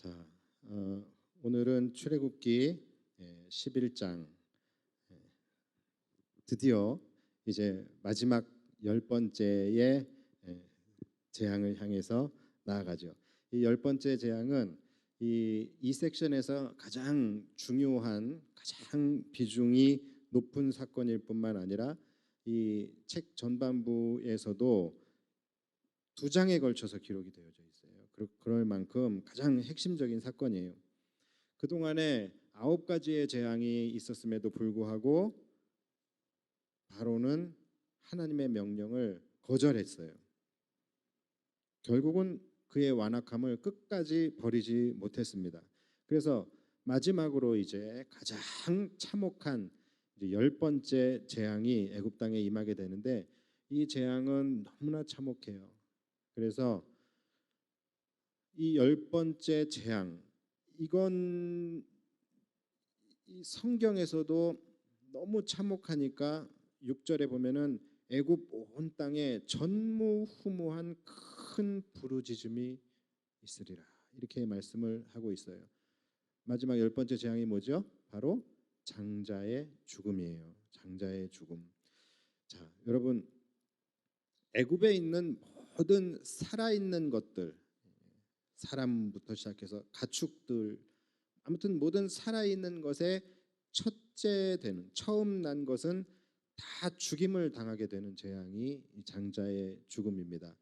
자, 오늘은 출애굽기 11장 드디어 이제 마지막 열 번째의 재앙을 향해서 나아가죠. 이 열 번째 재앙은 이 섹션에서 가장 중요한 가장 비중이 높은 사건일 뿐만 아니라 이 책 전반부에서도 두 장에 걸쳐서 기록이 되어져 있어요. 그럴 만큼 가장 핵심적인 사건이에요. 그동안에 9가지의 재앙이 있었음에도 불구하고 바로는 하나님의 명령을 거절했어요. 결국은 그의 완악함을 끝까지 버리지 못했습니다. 그래서 마지막으로 이제 가장 참혹한 이제 열 번째 재앙이 애굽 땅에 임하게 되는데 이 재앙은 너무나 참혹해요. 그래서 이 열 번째 재앙 이건 이 성경에서도 너무 참혹하니까 6절에 보면은 애굽 온 땅에 전무후무한 큰 부르짖음이 있으리라 이렇게 말씀을 하고 있어요. 마지막 열 번째 재앙이 뭐죠? 바로 장자의 죽음이에요. 장자의 죽음. 자, 여러분 애굽에 있는 모든 살아있는 것들 사람부터 시작해서 가축들 아무튼 모든 살아있는 것에 첫째 되는 처음 난 것은 다 죽임을 당하게 되는 재앙이 이 장자의 죽음입니다.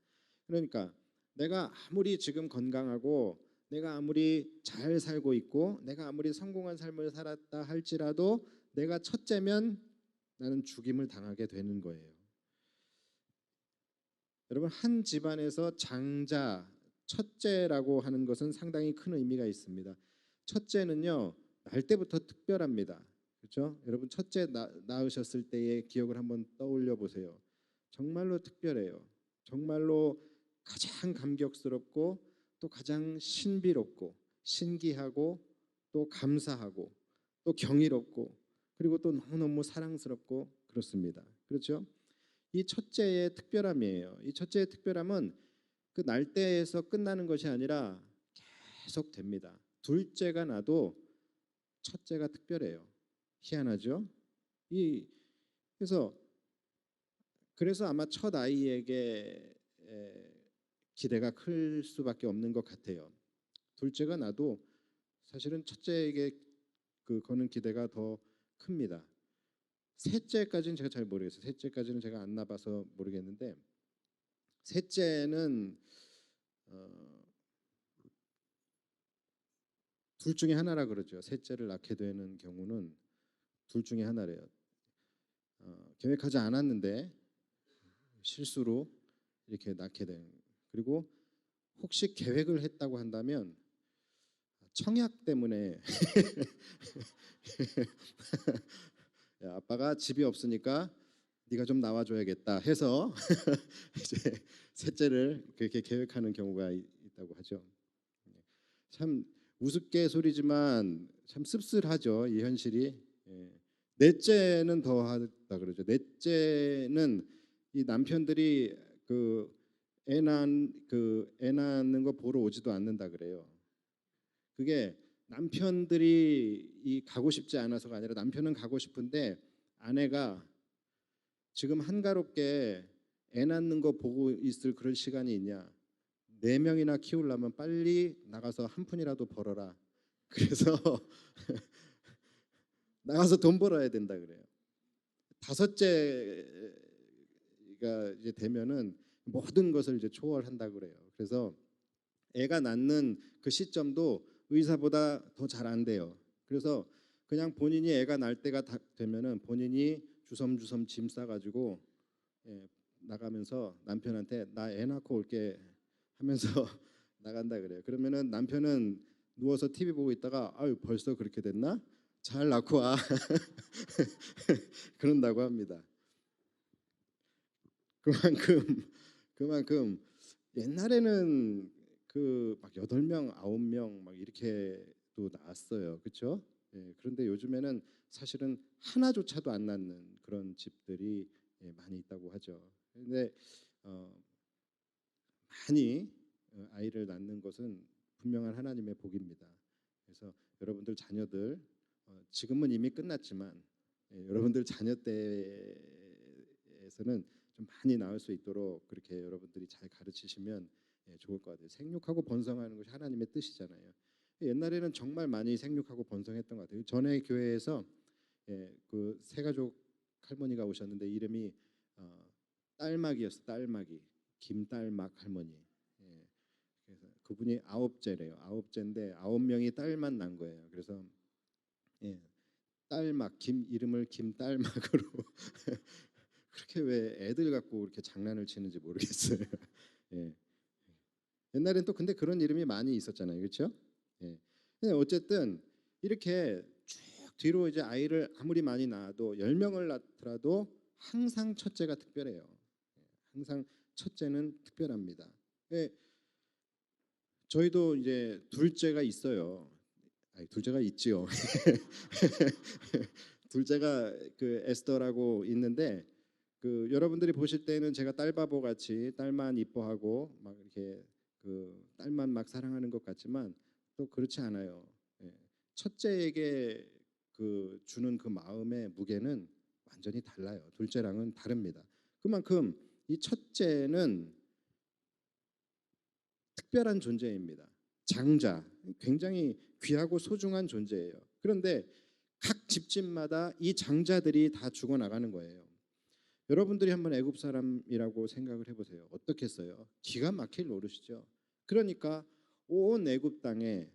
그러니까 내가 아무리 지금 건강하고 내가 아무리 잘 살고 있고 내가 아무리 성공한 삶을 살았다 할지라도 내가 첫째면 나는 죽임을 당하게 되는 거예요. 여러분 한 집안에서 장자 첫째라고 하는 것은 상당히 큰 의미가 있습니다. 첫째는요 날 때부터 특별합니다. 그렇죠? 여러분 첫째 낳으셨을 때의 기억을 한번 떠올려 보세요. 정말로 특별해요. 정말로 가장 감격스럽고 또 가장 신비롭고 신기하고 또 감사하고 또 경이롭고 그리고 또 너무너무 사랑스럽고 그렇습니다. 그렇죠? 이 첫째의 특별함이에요. 이 첫째의 특별함은 그 날때에서 끝나는 것이 아니라 계속 됩니다. 둘째가 나도 첫째가 특별해요. 희한하죠? 이 그래서 아마 첫 아이에게 기대가 클 수밖에 없는 것 같아요. 둘째가 나도 사실은 첫째에게 거는 기대가 더 큽니다. 셋째까지는 제가 잘 모르겠어요. 셋째까지는 제가 안 나봐서 모르겠는데 셋째는 둘 중에 하나라 그러죠. 셋째를 낳게 되는 경우는 둘 중에 하나래요. 계획하지 않았는데 실수로 이렇게 낳게 된. 그리고 혹시 계획을 했다고 한다면 청약 때문에 야, 아빠가 집이 없으니까 네가 좀 나와줘야겠다 해서 이제 셋째를 그렇게 계획하는 경우가 있다고 하죠. 참 우스갯소리지만 참 씁쓸하죠. 이 현실이. 넷째는 더 하다 그러죠. 넷째는 이 남편들이 애 낳는 거 보러 오지도 않는다 그래요. 그게 남편들이 이 가고 싶지 않아서가 아니라 남편은 가고 싶은데 아내가 지금 한가롭게 애 낳는 거 보고 있을 그럴 시간이 있냐? 4명이나 키우려면 빨리 나가서 한 푼이라도 벌어라. 그래서 나가서 돈 벌어야 된다 그래요. 다섯째가 이제 되면은 모든 것을 이제 초월한다 그래요. 그래서 애가 낳는 그 시점도 의사보다 더 잘 안 돼요. 그래서 그냥 본인이 애가 날 때가 되면은 본인이 주섬주섬 짐 싸가지고 나가면서 남편한테 나 애 낳고 올게 하면서 나간다 그래요. 그러면은 남편은 누워서 TV 보고 있다가 아유 벌써 그렇게 됐나? 잘 낳고 와 그런다고 합니다. 그만큼 그만큼 옛날에는 막 8명, 9명 막 이렇게도 나왔어요. 그렇죠? 그런데 요즘에는 사실은 하나조차도 안 낳는 그런 집들이 많이 있다고 하죠. 근데 많이 아이를 낳는 것은 분명한 하나님의 복입니다. 그래서 여러분들 자녀들 지금은 이미 끝났지만 여러분들 자녀 때에서는 좀 많이 나을 수 있도록 그렇게 여러분들이 잘 가르치시면 좋을 것 같아요. 생육하고 번성하는 것이 하나님의 뜻이잖아요. 옛날에는 정말 많이 생육하고 번성했던 것 같아요. 전에 교회에서 그 세가족 할머니가 오셨는데 이름이 딸막이었어. 딸막이 김딸막 할머니. 그래서 그분이 아홉째래요. 아홉째인데 9명이 딸만 난 거예요. 그래서 딸막 이름을 김딸막으로 그렇게 왜 애들 갖고 이렇게 장난을 치는지 모르겠어요. 예. 옛날엔 또 근데 그런 이름이 많이 있었잖아요, 그렇죠? 예. 근데 어쨌든 이렇게 쭉 뒤로 이제 아이를 아무리 많이 낳아도 10명을 낳더라도 항상 첫째가 특별해요. 항상 첫째는 특별합니다. 예. 저희도 이제 둘째가 있어요. 아니, 둘째가 있지요. 둘째가 그 에스더라고 있는데 그 여러분들이 보실 때는 제가 딸바보 같이 딸만 이뻐하고 막 이렇게 그 딸만 막 사랑하는 것 같지만 또 그렇지 않아요. 첫째에게 그 주는 그 마음의 무게는 완전히 달라요. 둘째랑은 다릅니다. 그만큼 이 첫째는 특별한 존재입니다. 장자, 굉장히 귀하고 소중한 존재예요. 그런데 각 집집마다 이 장자들이 다 죽어나가는 거예요. 여러분들이 한번 애굽 사람이라고 생각을 해보세요. 어떻겠어요? 기가 막힐 노릇이죠. 그러니까 온 애굽 땅에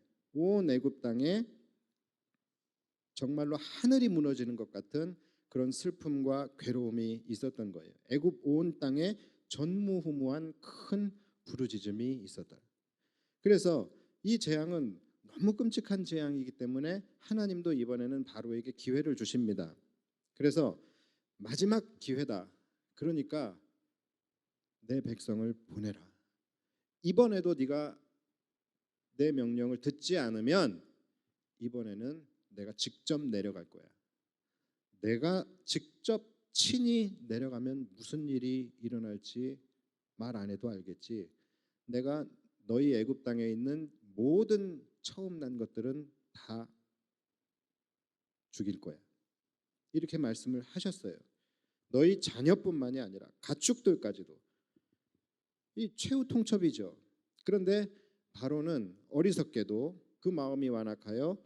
정말로 하늘이 무너지는 것 같은 그런 슬픔과 괴로움이 있었던 거예요. 애굽 온 땅에 전무후무한 큰 부르짖음이 있었다. 그래서 이 재앙은 너무 끔찍한 재앙이기 때문에 하나님도 이번에는 바로에게 기회를 주십니다. 그래서 마지막 기회다. 그러니까 내 백성을 보내라. 이번에도 네가 내 명령을 듣지 않으면 이번에는 내가 직접 내려갈 거야. 내가 직접 친히 내려가면 무슨 일이 일어날지 말 안 해도 알겠지. 내가 너희 애굽 땅에 있는 모든 처음 난 것들은 다 죽일 거야. 이렇게 말씀을 하셨어요. 너희 자녀뿐만이 아니라 가축들까지도. 이 최후 통첩이죠. 그런데 바로는 어리석게도 그 마음이 완악하여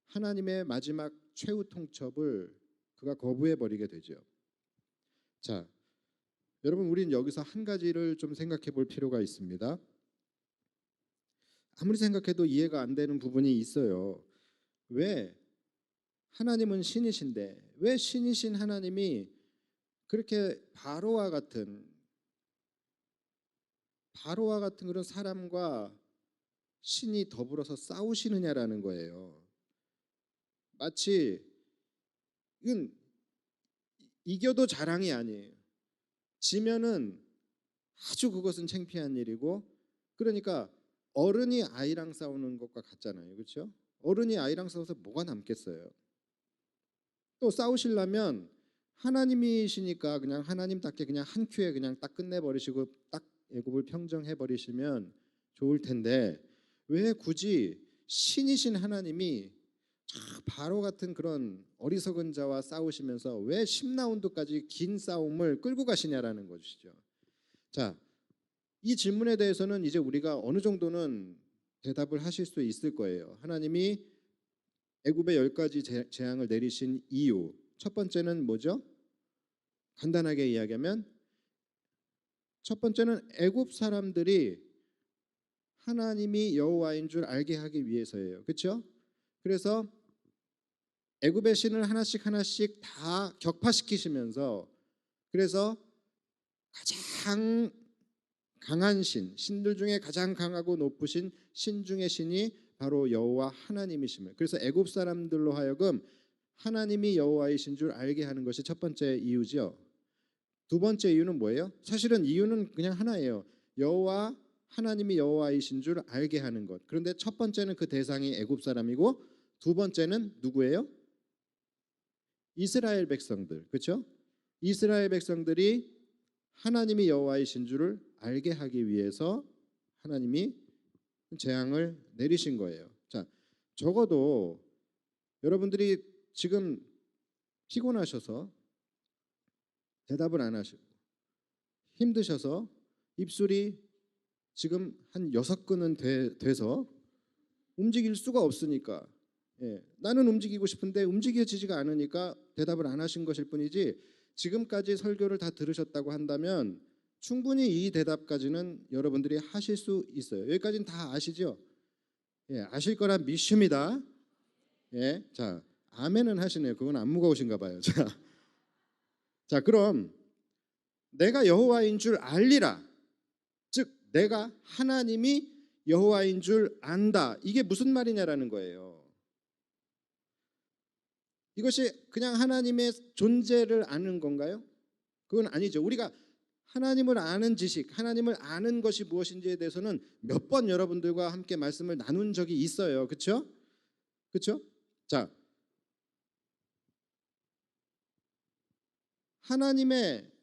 하나님의 마지막 최후 통첩을 그가 거부해 버리게 되죠. 자, 여러분 우리는 여기서 한 가지를 좀 생각해 볼 필요가 있습니다. 아무리 생각해도 이해가 안 되는 부분이 있어요. 왜 하나님은 신이신데 왜 신이신 하나님이 그렇게 바로와 같은 그런 사람과 신이 더불어서 싸우시느냐라는 거예요. 마치 이건 이겨도 자랑이 아니에요. 지면은 아주 그것은 창피한 일이고, 그러니까 어른이 아이랑 싸우는 것과 같잖아요. 그렇죠? 어른이 아이랑 싸워서 뭐가 남겠어요? 또 싸우시려면 하나님이시니까 그냥 하나님답게 그냥 한 큐에 그냥 딱 끝내버리시고 딱 애굽을 평정해 버리시면 좋을 텐데 왜 굳이 신이신 하나님이 바로 같은 그런 어리석은 자와 싸우시면서 왜 10라운드까지 긴 싸움을 끌고 가시냐라는 것이죠. 자, 이 질문에 대해서는 이제 우리가 어느 정도는 대답을 하실 수 있을 거예요. 하나님이 애굽에 10가지 재앙을 내리신 이유, 첫 번째는 뭐죠? 간단하게 이야기하면 첫 번째는 애굽 사람들이 하나님이 여호와인 줄 알게 하기 위해서예요. 그렇죠? 그래서 애굽의 신을 하나씩 다 격파시키시면서 그래서 가장 강한 신들 중에 가장 강하고 높으신 신 중의 신이 바로 여호와 하나님이심을, 그래서 애굽 사람들로 하여금 하나님이 여호와이신 줄 알게 하는 것이 첫 번째 이유죠. 두 번째 이유는 뭐예요? 사실은 이유는 그냥 하나예요. 여호와 하나님이 여호와이신 줄 알게 하는 것. 그런데 첫 번째는 그 대상이 애굽 사람이고 두 번째는 누구예요? 이스라엘 백성들. 그렇죠? 이스라엘 백성들이 하나님이 여호와이신 줄을 알게 하기 위해서 하나님이 재앙을 내리신 거예요. 자, 적어도 여러분들이 지금 피곤하셔서 대답을 안 하시고 힘드셔서 입술이 지금 한 6근은 돼서 움직일 수가 없으니까, 나는 움직이고 싶은데 움직여지지가 않으니까 대답을 안 하신 것일 뿐이지, 지금까지 설교를 다 들으셨다고 한다면 충분히 이 대답까지는 여러분들이 하실 수 있어요. 여기까지는 다 아시죠? 아실 거라 믿습니다. 자, 아멘은 하시네요. 그건 안 무거우신가 봐요. 자, 그럼 내가 여호와인 줄 알리라. 즉 내가 하나님이 여호와인 줄 안다. 이게 무슨 말이냐라는 거예요. 이것이 그냥 하나님의 존재를 아는 건가요? 그건 아니죠. 우리가 하나님을 아는 지식, 하나님을 아는 것이 무엇인지에 대해서는 몇 번 여러분들과 함께 말씀을 나눈 적이 있어요. 그렇죠? 그렇죠? 자,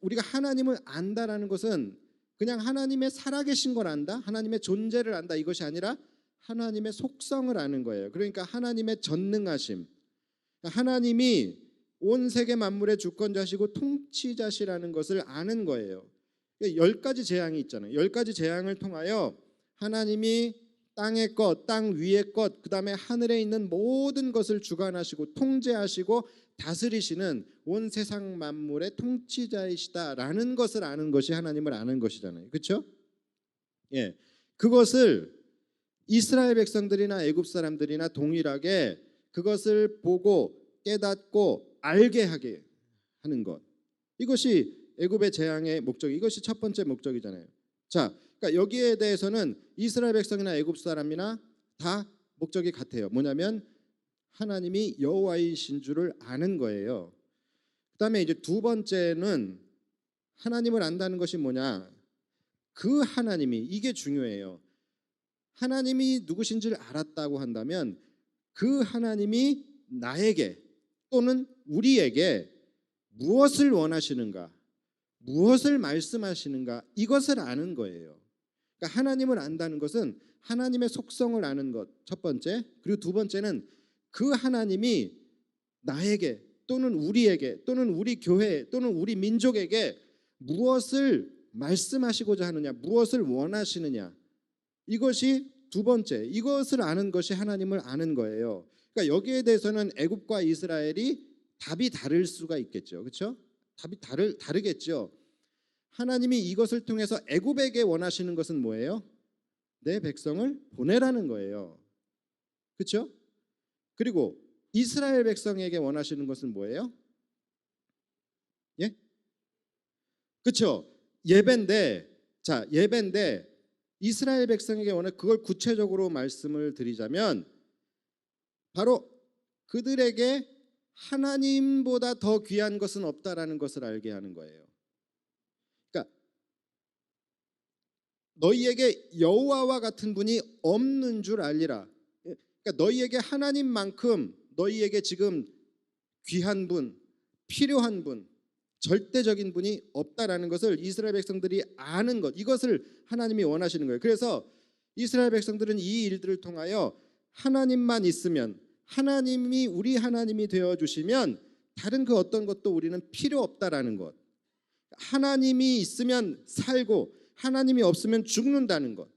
우리가 하나님을 안다라는 것은 그냥 하나님의 살아계신 걸 안다, 하나님의 존재를 안다, 이것이 아니라 하나님의 속성을 아는 거예요. 그러니까 하나님의 전능하심, 하나님이 온 세계 만물의 주권자시고 통치자시라는 것을 아는 거예요. 10가지 재앙이 있잖아요. 10가지 재앙을 통하여 하나님이 땅의 것, 땅 위의 것, 그 다음에 하늘에 있는 모든 것을 주관하시고 통제하시고 다스리시는 온 세상 만물의 통치자이시다라는 것을 아는 것이 하나님을 아는 것이잖아요. 그렇죠? 그것을 이스라엘 백성들이나 애굽 사람들이나 동일하게 그것을 보고 깨닫고 알게 하게 하는 것, 이것이 애굽의 재앙의 목적, 이것이 첫 번째 목적이잖아요. 자, 그러니까 여기에 대해서는 이스라엘 백성이나 애굽 사람이나 다 목적이 같아요. 뭐냐면 하나님이 여호와이신 줄을 아는 거예요. 그다음에 이제 두 번째는 하나님을 안다는 것이 뭐냐? 그 하나님이, 이게 중요해요. 하나님이 누구신지를 알았다고 한다면 그 하나님이 나에게 또는 우리에게 무엇을 원하시는가, 무엇을 말씀하시는가, 이것을 아는 거예요. 그러니까 하나님을 안다는 것은 하나님의 속성을 아는 것, 첫 번째. 그리고 두 번째는 그 하나님이 나에게 또는 우리에게 또는 우리 교회 또는 우리 민족에게 무엇을 말씀하시고자 하느냐, 무엇을 원하시느냐, 이것이 두 번째. 이것을 아는 것이 하나님을 아는 거예요. 그러니까 여기에 대해서는 애굽과 이스라엘이 답이 다를 수가 있겠죠. 그렇죠? 답이 다르겠죠. 하나님이 이것을 통해서 애굽에게 원하시는 것은 뭐예요? 내 백성을 보내라는 거예요. 그렇죠? 그리고 이스라엘 백성에게 원하시는 것은 뭐예요? 그렇죠? 예배인데, 자, 예배인데 이스라엘 백성에게 그걸 구체적으로 말씀을 드리자면 바로 그들에게 하나님보다 더 귀한 것은 없다라는 것을 알게 하는 거예요. 그러니까 너희에게 여호와와 같은 분이 없는 줄 알리라. 그러니까 너희에게 하나님만큼 너희에게 지금 귀한 분, 필요한 분, 절대적인 분이 없다라는 것을 이스라엘 백성들이 아는 것, 이것을 하나님이 원하시는 거예요. 그래서 이스라엘 백성들은 이 일들을 통하여 하나님만 있으면, 하나님이 우리 하나님이 되어주시면 다른 그 어떤 것도 우리는 필요 없다라는 것, 하나님이 있으면 살고 하나님이 없으면 죽는다는 것,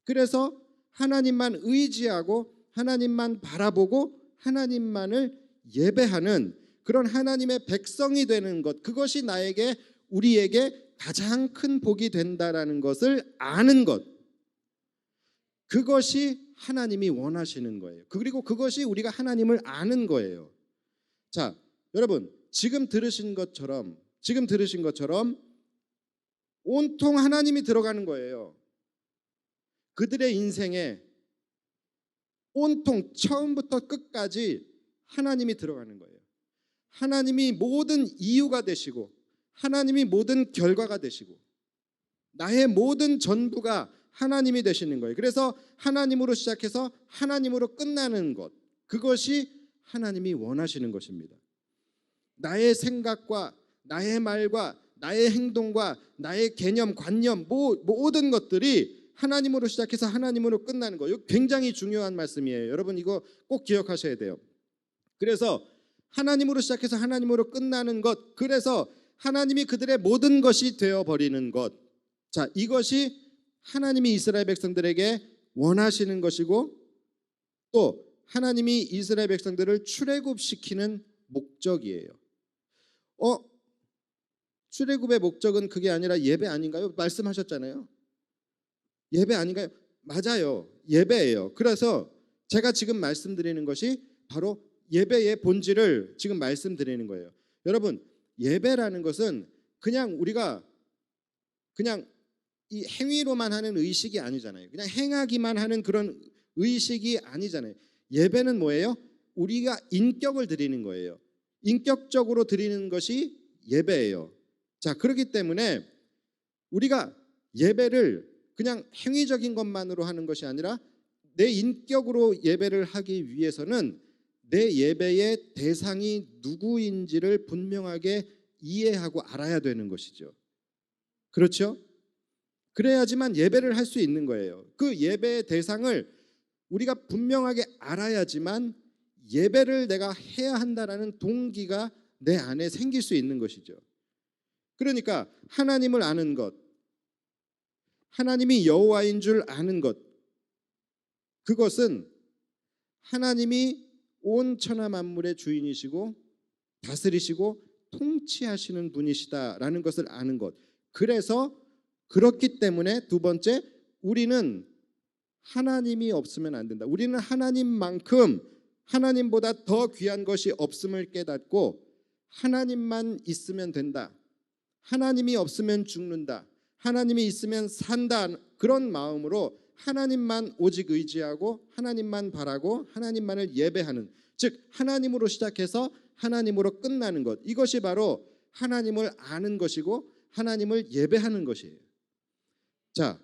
그래서 하나님만 의지하고 하나님만 바라보고 하나님만을 예배하는 그런 하나님의 백성이 되는 것, 그것이 나에게, 우리에게 가장 큰 복이 된다라는 것을 아는 것, 그것이 하나님이 원하시는 거예요. 그리고 그것이 우리가 하나님을 아는 거예요. 자, 여러분, 지금 들으신 것처럼 온통 하나님이 들어가는 거예요. 그들의 인생에 온통 처음부터 끝까지 하나님이 들어가는 거예요. 하나님이 모든 이유가 되시고 하나님이 모든 결과가 되시고 나의 모든 전부가 하나님이 되시는 거예요. 그래서 하나님으로 시작해서 하나님으로 끝나는 것, 그것이 하나님이 원하시는 것입니다. 나의 생각과 나의 말과 나의 행동과 나의 개념, 관념, 모든 것들이 하나님으로 시작해서 하나님으로 끝나는 거. 이거 굉장히 중요한 말씀이에요. 여러분 이거 꼭 기억하셔야 돼요. 그래서 하나님으로 시작해서 하나님으로 끝나는 것. 그래서 하나님이 그들의 모든 것이 되어 버리는 것. 자, 이것이 하나님이 이스라엘 백성들에게 원하시는 것이고 또 하나님이 이스라엘 백성들을 출애굽시키는 목적이에요. 출애굽의 목적은 그게 아니라 예배 아닌가요? 말씀하셨잖아요. 예배 아닌가요? 맞아요. 예배예요. 그래서 제가 지금 말씀드리는 것이 바로 예배의 본질을 지금 말씀드리는 거예요. 여러분, 예배라는 것은 그냥 우리가 그냥 이 행위로만 하는 의식이 아니잖아요. 그냥 행하기만 하는 그런 의식이 아니잖아요. 예배는 뭐예요? 우리가 인격을 드리는 거예요. 인격적으로 드리는 것이 예배예요. 자, 그렇기 때문에 우리가 예배를 그냥 행위적인 것만으로 하는 것이 아니라 내 인격으로 예배를 하기 위해서는 내 예배의 대상이 누구인지를 분명하게 이해하고 알아야 되는 것이죠. 그렇죠? 그래야지만 예배를 할 수 있는 거예요. 그 예배의 대상을 우리가 분명하게 알아야지만 예배를 내가 해야 한다라는 동기가 내 안에 생길 수 있는 것이죠. 그러니까 하나님을 아는 것, 하나님이 여호와인 줄 아는 것, 그것은 하나님이 온 천하 만물의 주인이시고 다스리시고 통치하시는 분이시다라는 것을 아는 것. 그래서 그렇기 때문에 두 번째, 우리는 하나님이 없으면 안 된다. 우리는 하나님만큼 하나님보다 더 귀한 것이 없음을 깨닫고 하나님만 있으면 된다. 하나님이 없으면 죽는다. 하나님이 있으면 산다. 그런 마음으로 하나님만 오직 의지하고 하나님만 바라고 하나님만을 예배하는, 즉 하나님으로 시작해서 하나님으로 끝나는 것. 이것이 바로 하나님을 아는 것이고 하나님을 예배하는 것이에요. 자,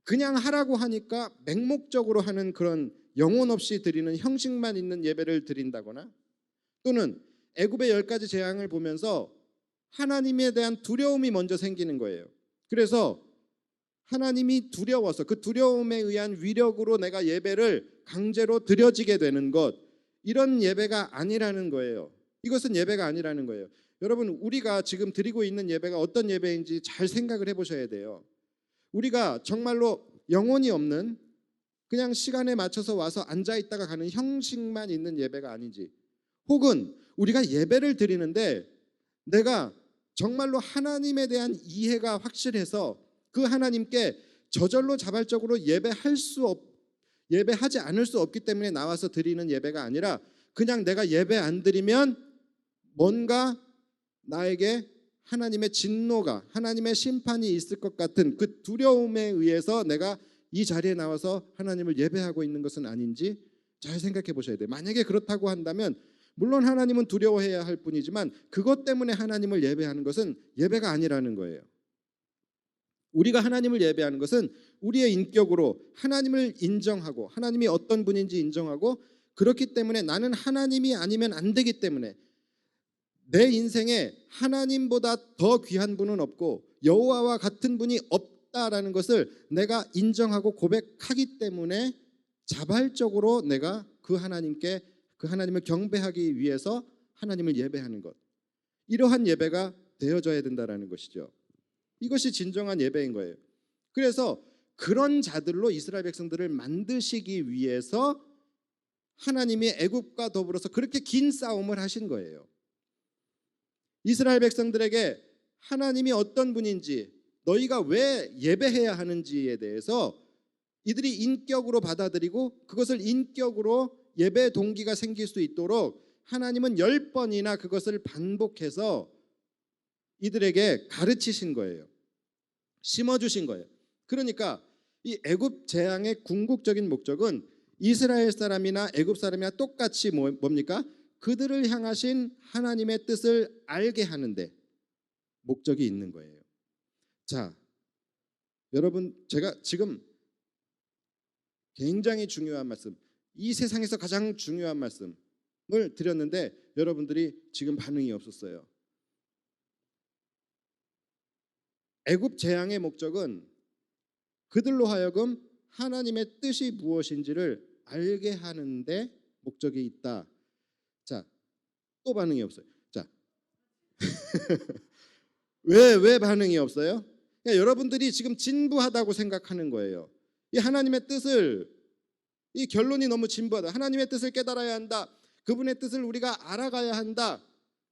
그냥 하라고 하니까 맹목적으로 하는 그런 영혼 없이 드리는 형식만 있는 예배를 드린다거나 또는 애굽의 10가지 재앙을 보면서 하나님에 대한 두려움이 먼저 생기는 거예요. 그래서 하나님이 두려워서 그 두려움에 의한 위력으로 내가 예배를 강제로 드려지게 되는 것, 이런 예배가 아니라는 거예요. 이것은 예배가 아니라는 거예요. 여러분, 우리가 지금 드리고 있는 예배가 어떤 예배인지 잘 생각을 해보셔야 돼요. 우리가 정말로 영혼이 없는 그냥 시간에 맞춰서 와서 앉아있다가 가는 형식만 있는 예배가 아닌지, 혹은 우리가 예배를 드리는데 내가 정말로 하나님에 대한 이해가 확실해서 그 하나님께 저절로 자발적으로 예배하지 않을 수 없기 때문에 나와서 드리는 예배가 아니라 그냥 내가 예배 안 드리면 뭔가 나에게 하나님의 진노가, 하나님의 심판이 있을 것 같은 그 두려움에 의해서 내가 이 자리에 나와서 하나님을 예배하고 있는 것은 아닌지 잘 생각해 보셔야 돼요. 만약에 그렇다고 한다면 물론 하나님은 두려워해야 할 뿐이지만 그것 때문에 하나님을 예배하는 것은 예배가 아니라는 거예요. 우리가 하나님을 예배하는 것은 우리의 인격으로 하나님을 인정하고 하나님이 어떤 분인지 인정하고, 그렇기 때문에 나는 하나님이 아니면 안 되기 때문에 내 인생에 하나님보다 더 귀한 분은 없고 여호와와 같은 분이 없다라는 것을 내가 인정하고 고백하기 때문에 자발적으로 내가 그 하나님을 경배하기 위해서 하나님을 예배하는 것, 이러한 예배가 되어져야 된다라는 것이죠. 이것이 진정한 예배인 거예요. 그래서 그런 자들로 이스라엘 백성들을 만드시기 위해서 하나님이 애굽과 더불어서 그렇게 긴 싸움을 하신 거예요. 이스라엘 백성들에게 하나님이 어떤 분인지, 너희가 왜 예배해야 하는지에 대해서 이들이 인격으로 받아들이고 그것을 인격으로 예배 동기가 생길 수 있도록 하나님은 10번이나 그것을 반복해서 이들에게 가르치신 거예요. 심어주신 거예요. 그러니까 이 애굽 재앙의 궁극적인 목적은 이스라엘 사람이나 애굽 사람이나 똑같이 뭡니까? 그들을 향하신 하나님의 뜻을 알게 하는데 목적이 있는 거예요. 자, 여러분, 제가 지금 굉장히 중요한 말씀, 이 세상에서 가장 중요한 말씀을 드렸는데 여러분들이 지금 반응이 없었어요. 애굽 재앙의 목적은 그들로 하여금 하나님의 뜻이 무엇인지를 알게 하는데 목적이 있다. 자, 또 반응이 없어요. 자, 왜 반응이 없어요? 그러니까 여러분들이 지금 진부하다고 생각하는 거예요. 이 하나님의 뜻을, 이 결론이 너무 진부하다. 하나님의 뜻을 깨달아야 한다. 그분의 뜻을 우리가 알아가야 한다.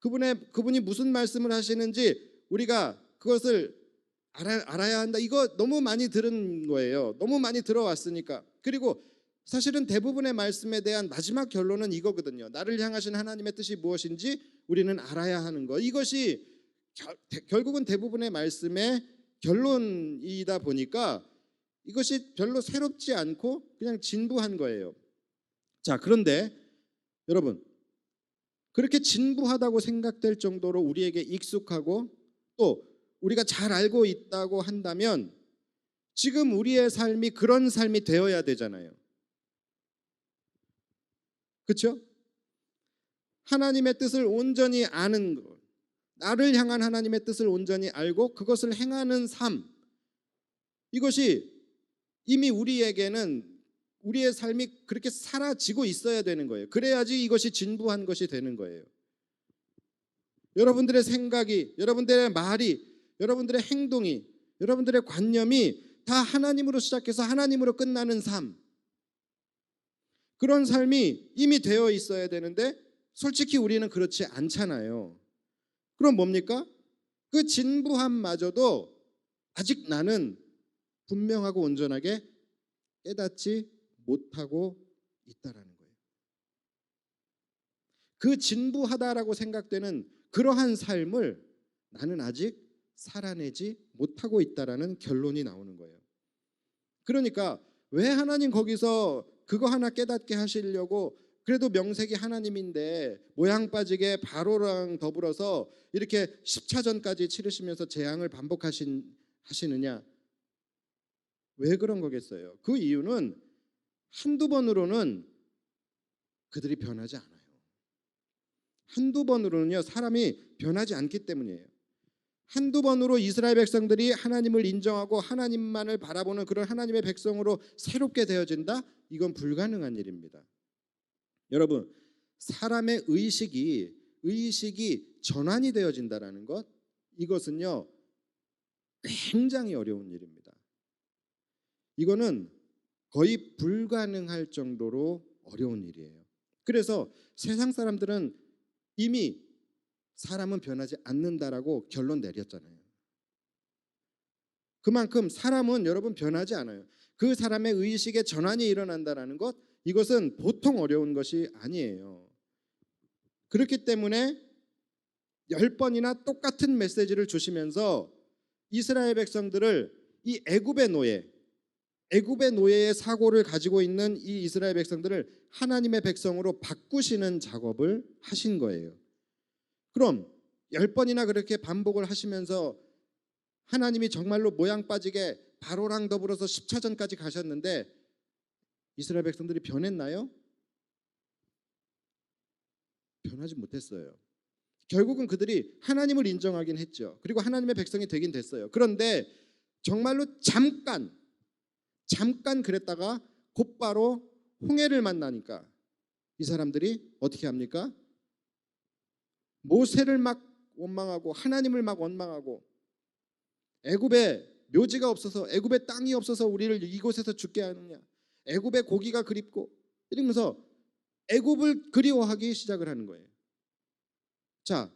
그분이 무슨 말씀을 하시는지 우리가 그것을 알아야 한다. 이거 너무 많이 들은 거예요. 너무 많이 들어왔으니까. 그리고 사실은 대부분의 말씀에 대한 마지막 결론은 이거거든요. 나를 향하신 하나님의 뜻이 무엇인지 우리는 알아야 하는 거. 이것이 결국은 대부분의 말씀의 결론이다 보니까 이것이 별로 새롭지 않고 그냥 진부한 거예요. 자, 그런데 여러분, 그렇게 진부하다고 생각될 정도로 우리에게 익숙하고 또 우리가 잘 알고 있다고 한다면 지금 우리의 삶이 그런 삶이 되어야 되잖아요. 그렇죠? 하나님의 뜻을 온전히 아는 것, 나를 향한 하나님의 뜻을 온전히 알고 그것을 행하는 삶, 이것이 이미 우리에게는 우리의 삶이 그렇게 사라지고 있어야 되는 거예요. 그래야지 이것이 진부한 것이 되는 거예요. 여러분들의 생각이, 여러분들의 말이, 여러분들의 행동이, 여러분들의 관념이 다 하나님으로 시작해서 하나님으로 끝나는 삶, 그런 삶이 이미 되어 있어야 되는데 솔직히 우리는 그렇지 않잖아요. 그럼 뭡니까? 그 진부함마저도 아직 나는 분명하고 온전하게 깨닫지 못하고 있다라는 거예요. 그 진부하다라고 생각되는 그러한 삶을 나는 아직 살아내지 못하고 있다라는 결론이 나오는 거예요. 그러니까 왜 하나님 거기서 그거 하나 깨닫게 하시려고, 그래도 명색이 하나님인데 모양 빠지게 바로랑 더불어서 이렇게 십차전까지 치르시면서 재앙을 반복하시느냐? 왜 그런 거겠어요? 그 이유는 한두 번으로는 그들이 변하지 않아요. 한두 번으로는요, 사람이 변하지 않기 때문이에요. 한두 번으로 이스라엘 백성들이 하나님을 인정하고 하나님만을 바라보는 그런 하나님의 백성으로 새롭게 되어진다? 이건 불가능한 일입니다. 여러분, 사람의 의식이 전환이 되어진다라는 것, 이것은요 굉장히 어려운 일입니다. 이거는 거의 불가능할 정도로 어려운 일이에요. 그래서 세상 사람들은 이미 사람은 변하지 않는다라고 결론 내렸잖아요. 그만큼 사람은 여러분 변하지 않아요. 그 사람의 의식의 전환이 일어난다라는 것, 이것은 보통 어려운 것이 아니에요. 그렇기 때문에 10번이나 똑같은 메시지를 주시면서 이스라엘 백성들을 이 애굽의 노예의 사고를 가지고 있는 이 이스라엘 백성들을 하나님의 백성으로 바꾸시는 작업을 하신 거예요. 그럼 10번이나 그렇게 반복을 하시면서 하나님이 정말로 모양 빠지게 바로랑 더불어서 십차전까지 가셨는데 이스라엘 백성들이 변했나요? 변하지 못했어요. 결국은 그들이 하나님을 인정하긴 했죠. 그리고 하나님의 백성이 되긴 됐어요. 그런데 정말로 잠깐 그랬다가 곧바로 홍해를 만나니까 이 사람들이 어떻게 합니까? 모세를 막 원망하고 하나님을 막 원망하고, 애굽에 묘지가 없어서, 애굽에 땅이 없어서 우리를 이곳에서 죽게 하느냐, 애굽의 고기가 그립고, 이러면서 애굽을 그리워하기 시작을 하는 거예요. 자,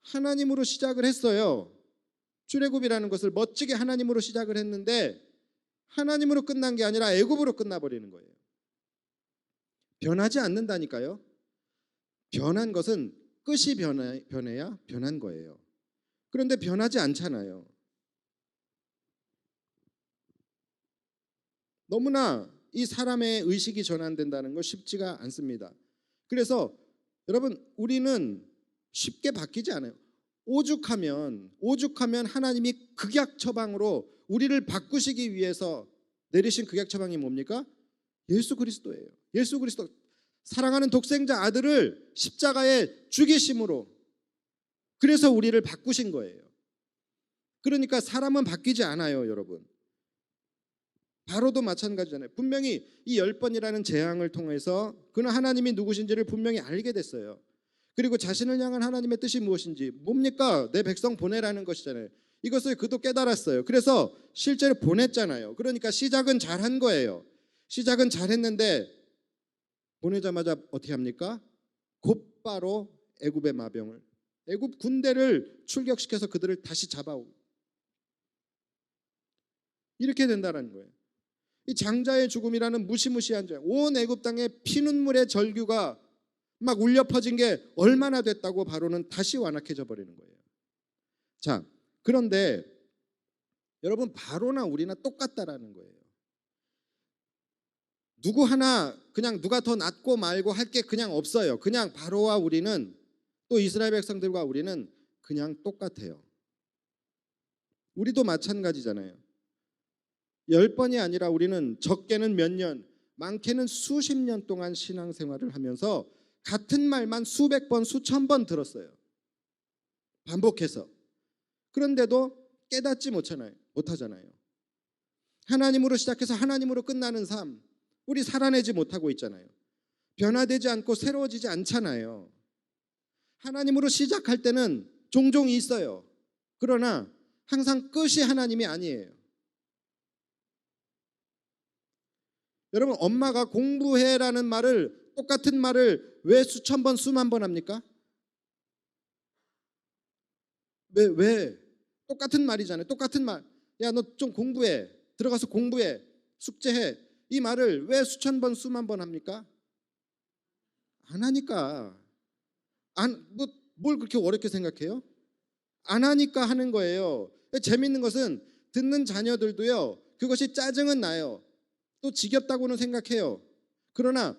하나님으로 시작을 했어요. 출애굽이라는 것을 멋지게 하나님으로 시작을 했는데 하나님으로 끝난 게 아니라 애굽으로 끝나버리는 거예요. 변하지 않는다니까요. 변한 것은 끝이 변해야 변한 거예요. 그런데 변하지 않잖아요. 너무나 이 사람의 의식이 전환된다는 거 쉽지가 않습니다. 그래서 여러분, 우리는 쉽게 바뀌지 않아요. 오죽하면 하나님이 극약 처방으로 우리를 바꾸시기 위해서 내리신 극약 처방이 뭡니까? 예수 그리스도예요. 예수 그리스도, 사랑하는 독생자 아들을 십자가에 죽이심으로, 그래서 우리를 바꾸신 거예요. 그러니까 사람은 바뀌지 않아요, 여러분. 바로도 마찬가지잖아요. 분명히 이 10번이라는 재앙을 통해서 그는 하나님이 누구신지를 분명히 알게 됐어요. 그리고 자신을 향한 하나님의 뜻이 무엇인지, 뭡니까? 내 백성 보내라는 것이잖아요. 이것을 그도 깨달았어요. 그래서 실제로 보냈잖아요. 그러니까 시작은 잘한 거예요. 시작은 잘했는데 보내자마자 어떻게 합니까? 곧바로 애굽의 마병을, 애굽 군대를 출격시켜서 그들을 다시 잡아오고 이렇게 된다는 거예요. 이 장자의 죽음이라는 무시무시한 죄, 온 애굽 땅에 피눈물의 절규가 막 울려 퍼진 게 얼마나 됐다고 바로는 다시 완악해져 버리는 거예요. 자, 그런데 여러분, 바로나 우리나 똑같다라는 거예요. 누구 하나 그냥 누가 더 낫고 말고 할 게 그냥 없어요. 그냥 바로와 우리는, 또 이스라엘 백성들과 우리는 그냥 똑같아요. 우리도 마찬가지잖아요. 10번이 아니라 우리는 적게는 몇 년, 많게는 수십 년 동안 신앙생활을 하면서 같은 말만 수백 번, 수천 번 들었어요. 반복해서. 그런데도 깨닫지 못하잖아요. 하나님으로 시작해서 하나님으로 끝나는 삶, 우리 살아내지 못하고 있잖아요. 변화되지 않고 새로워지지 않잖아요. 하나님으로 시작할 때는 종종 있어요. 그러나 항상 끝이 하나님이 아니에요. 여러분, 엄마가 공부해라는 말을, 똑같은 말을 왜 수천 번, 수만 번 합니까? 왜? 똑같은 말이잖아요. 똑같은 말. 야, 너 좀 공부해. 들어가서 공부해. 숙제해. 이 말을 왜 수천 번, 수만 번 합니까? 안 하니까. 뭘 그렇게 어렵게 생각해요? 안 하니까 하는 거예요. 재밌는 것은 듣는 자녀들도요, 그것이 짜증은 나요. 또 지겹다고는 생각해요. 그러나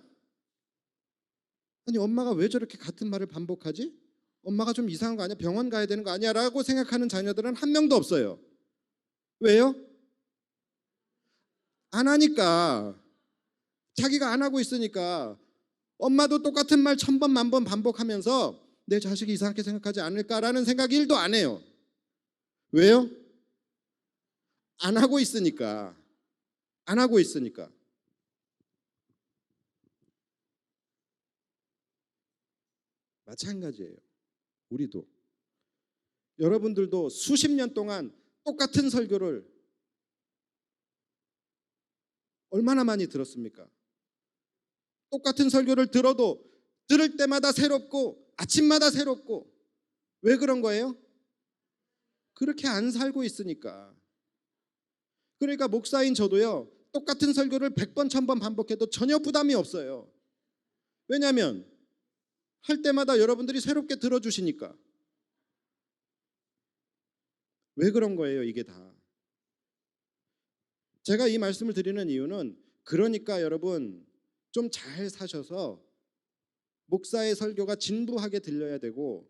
아니, 엄마가 왜 저렇게 같은 말을 반복하지? 엄마가 좀 이상한 거 아니야? 병원 가야 되는 거 아니야? 라고 생각하는 자녀들은 한 명도 없어요. 왜요? 안 하니까. 자기가 안 하고 있으니까. 엄마도 똑같은 말 1000번, 1000번 반복하면서 내 자식이 이상하게 생각하지 않을까라는 생각 1도 안 해요. 왜요? 안 하고 있으니까. 안 하고 있으니까. 마찬가지예요. 우리도. 여러분들도 수십 년 동안 똑같은 설교를 얼마나 많이 들었습니까? 똑같은 설교를 들어도 들을 때마다 새롭고 아침마다 새롭고. 왜 그런 거예요? 그렇게 안 살고 있으니까. 그러니까 목사인 저도요, 똑같은 설교를 100번, 1000번 반복해도 전혀 부담이 없어요. 왜냐하면 할 때마다 여러분들이 새롭게 들어주시니까. 왜 그런 거예요, 이게 다? 제가 이 말씀을 드리는 이유는, 그러니까 여러분 좀 잘 사셔서 목사의 설교가 진부하게 들려야 되고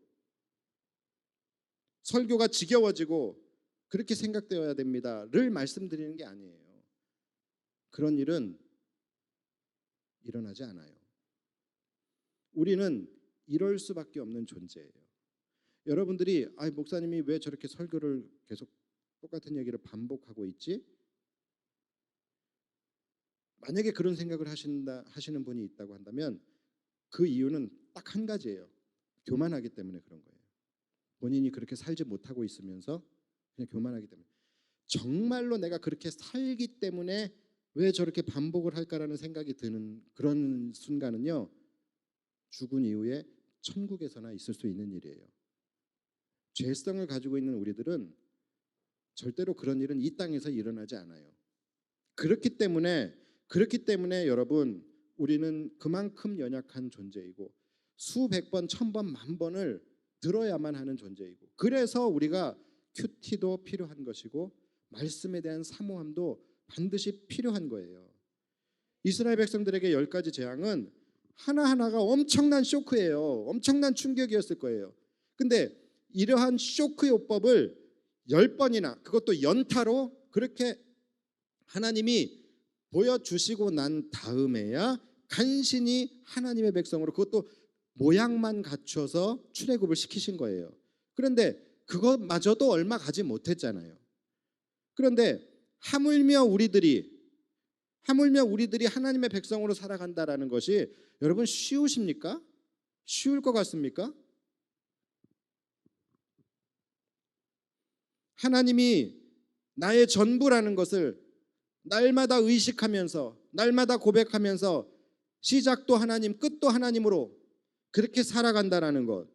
설교가 지겨워지고 그렇게 생각되어야 됩니다를 말씀드리는 게 아니에요. 그런 일은 일어나지 않아요. 우리는 이럴 수밖에 없는 존재예요. 여러분들이 목사님이 왜 저렇게 설교를 계속 똑같은 얘기를 반복하고 있지? 만약에 그런 생각을 하시는 분이 있다고 한다면 그 이유는 딱 한 가지예요. 교만하기 때문에 그런 거예요. 본인이 그렇게 살지 못하고 있으면서 그냥 교만하기 때문에. 정말로 내가 그렇게 살기 때문에 왜 저렇게 반복을 할까라는 생각이 드는 그런 순간은요, 죽은 이후에 천국에서나 있을 수 있는 일이에요. 죄성을 가지고 있는 우리들은 절대로 그런 일은 이 땅에서 일어나지 않아요. 그렇기 때문에 여러분, 우리는 그만큼 연약한 존재이고 수백 번, 1000번, 10,000번을 들어야만 하는 존재이고, 그래서 우리가 큐티도 필요한 것이고 말씀에 대한 사모함도 반드시 필요한 거예요. 이스라엘 백성들에게 10가지 재앙은 하나하나가 엄청난 쇼크예요. 엄청난 충격이었을 거예요. 근데 이러한 쇼크 요법을 10번이나, 그것도 연타로 그렇게 하나님이 보여주시고 난 다음에야 간신히 하나님의 백성으로, 그것도 모양만 갖춰서 출애굽을 시키신 거예요. 그런데 그것마저도 얼마 가지 못했잖아요. 그런데 하물며 우리들이 하물며 우리들이 하나님의 백성으로 살아간다라는 것이 여러분 쉬우십니까? 쉬울 것 같습니까? 하나님이 나의 전부라는 것을 날마다 의식하면서 날마다 고백하면서 시작도 하나님, 끝도 하나님으로 그렇게 살아간다라는 것,